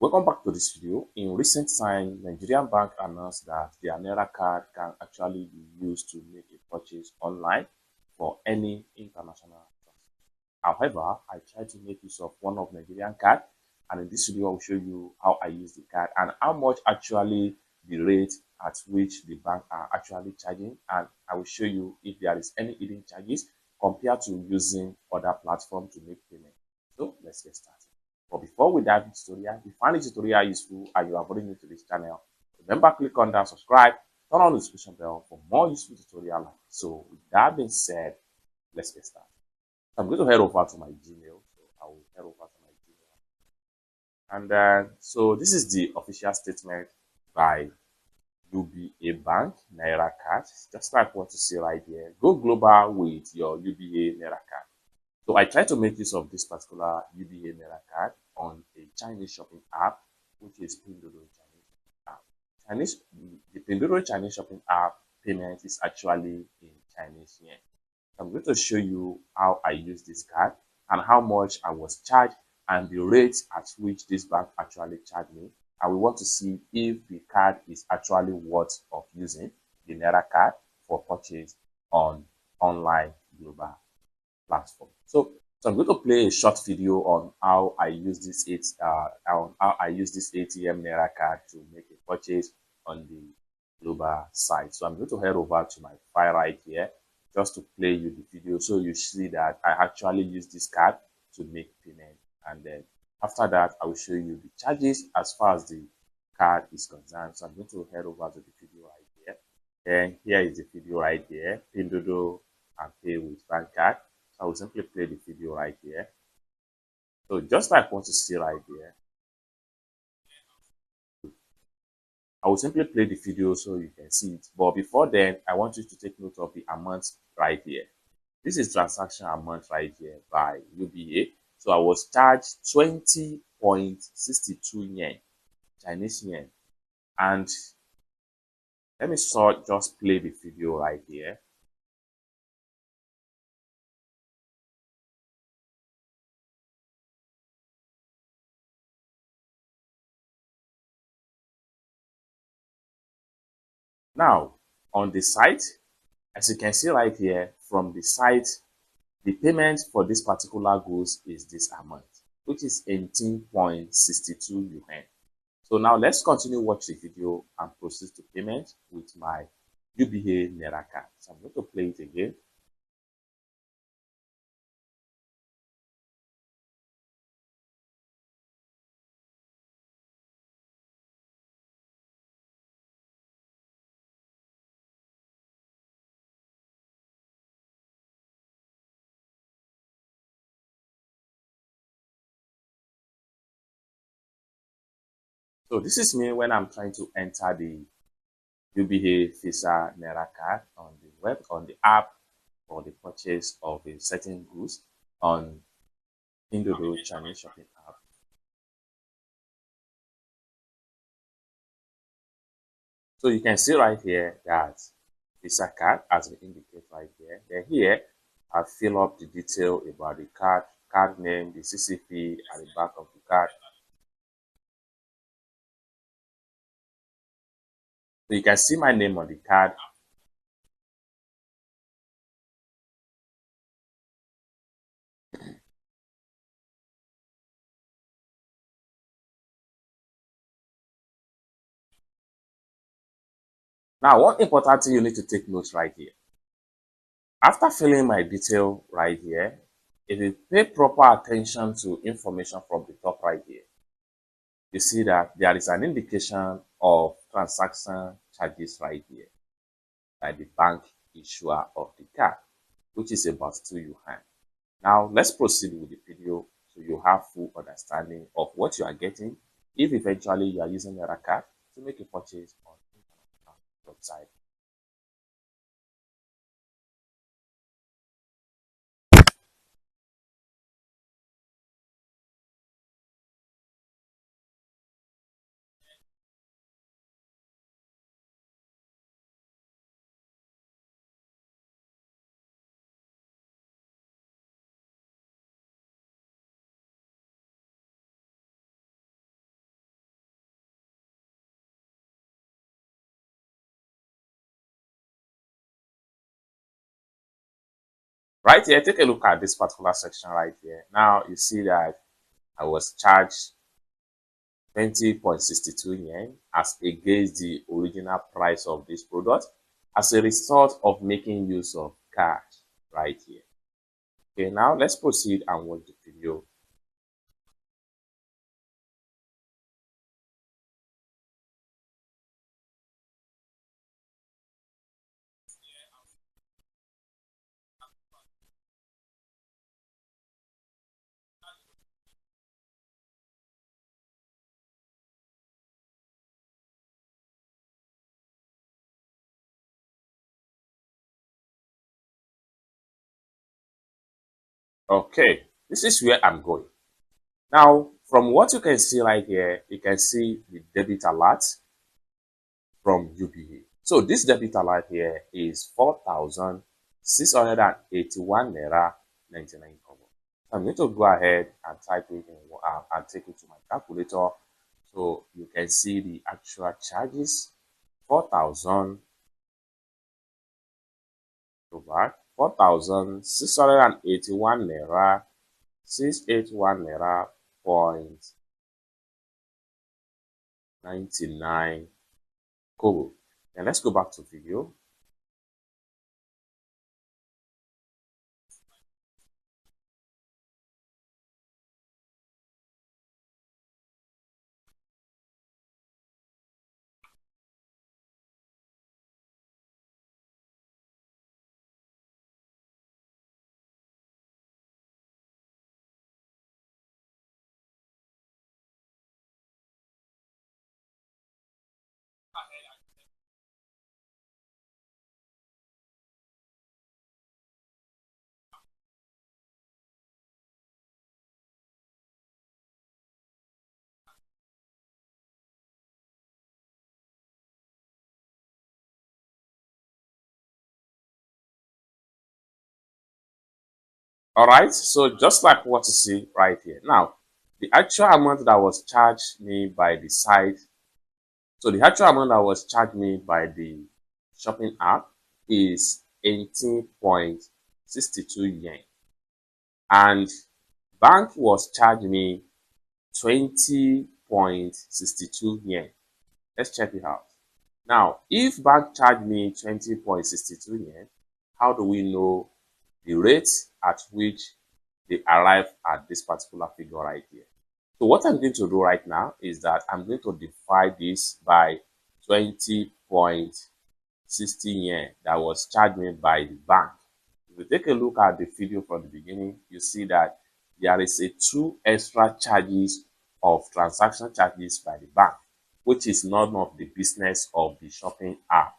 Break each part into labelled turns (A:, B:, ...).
A: Welcome back to this video. In recent time, Nigerian bank announced that their Naira card can actually be used to make a purchase online for any international transaction. However, I tried to make use of one of Nigerian card, and in this video, I will show you how I use the card and how much actually the rate at which the bank are actually charging, and I will show you if there is any hidden charges compared to using other platforms to make payment. So let's get started. But before we dive into tutorial, if you find this tutorial useful and you are very new to this channel, remember click on that subscribe, turn on the notification bell for more useful tutorial like this. So with that being said, let's get started. So I'm going to head over to my Gmail. So I will head over to my Gmail. And so this is the official statement by UBA Bank Naira card. Just like what you see right here. Go global with your UBA Naira card. So I try to make use of this particular UBA Naira card on a Chinese shopping app, which is Pinduoduo Chinese app. The Pinduoduo Chinese shopping app payment is actually in Chinese yen. I'm going to show you how I use this card and how much I was charged and the rate at which this bank actually charged me. And we want to see if the card is actually worth of using the Naira card for purchase on online global platform. So I'm going to play a short video on how I use this ATM Naira card to make a purchase on the global site. So I'm going to head over to my file right here just to play you the video so you see that I actually use this card to make payment, and then after that I will show you the charges as far as the card is concerned. So I'm going to head over to the video right here. Then here is the video right there, Pinduoduo and pay with bank card. So I will simply play the video right here. So just like what you see right there, I will simply play the video so you can see it. But before then, I want you to take note of the amount right here. This is transaction amount right here by UBA. So I was charged 20.62 yen, Chinese yen. And let me just play the video right here. Now, on the site, as you can see right here, from the site, the payment for this particular goods is this amount, which is 18.62 Yuan. So now let's continue watch the video and proceed to payment with my UBA Naira card. So I'm going to play it again. So this is me when I'm trying to enter the UBA Visa Naira card on the app for the purchase of a certain goods on Pinduoduo Chinese shopping app. So you can see right here that Visa card as we indicate right here. Then here I fill up the detail about the card name, the CCP at the back of the card. So you can see my name on the card. Now, one important thing you need to take note right here. After filling my detail right here, if you pay proper attention to information from the top right here, you see that there is an indication of transaction charges right here by the bank issuer of the card, which is about 2 Yuan. Now, let's proceed with the video so you have full understanding of what you are getting if eventually you are using Naira card to make a purchase on the website. Right here, take a look at this particular section right here. Now you see that I was charged 20.62 yen as against the original price of this product as a result of making use of cash right here. Okay, now let's proceed and watch the video. Okay, this is where I'm going. Now, from what you can see right here, you can see the debit alert from UBA. So this debit alert here is 4,681 Naira 99 kobo. I'm going to go ahead and type it in and take it to my calculator so you can see the actual charges. 4,000 over 4,681 Naira 681 Naira point 99 kobo. And let's go back to video. All right, so just like what you see right here. Now, the actual amount that was charged me by the site, so the actual amount that was charged me by the shopping app is 18.62 yen. And bank was charging me 20.62 yen. Let's check it out. Now, if bank charged me 20.62 yen, how do we know the rate at which they arrive at this particular figure right here? So what I'm going to do right now is that I'm going to divide this by 20.60 yen that was charged me by the bank. If you take a look at the video from the beginning, you see that there is a 2 extra charges of transaction charges by the bank, which is none of the business of the shopping app.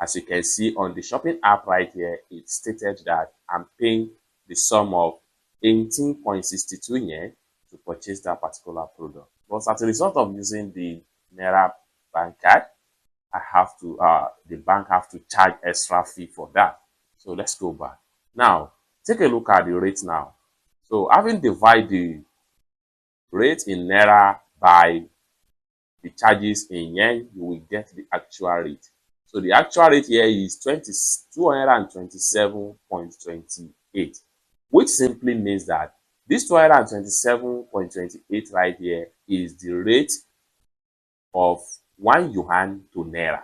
A: As you can see on the shopping app right here, it stated that I'm paying the sum of 18.62 yen to purchase that particular product. But as a result of using the Naira bank card, I have to the bank have to charge extra fee for that. So let's go back. Now, take a look at the rate now. So having divided the rate in Naira by the charges in yen, you will get the actual rate. So the actual rate here is 227.28, which simply means that this 227.28 right here is the rate of 1 yuan to Naira.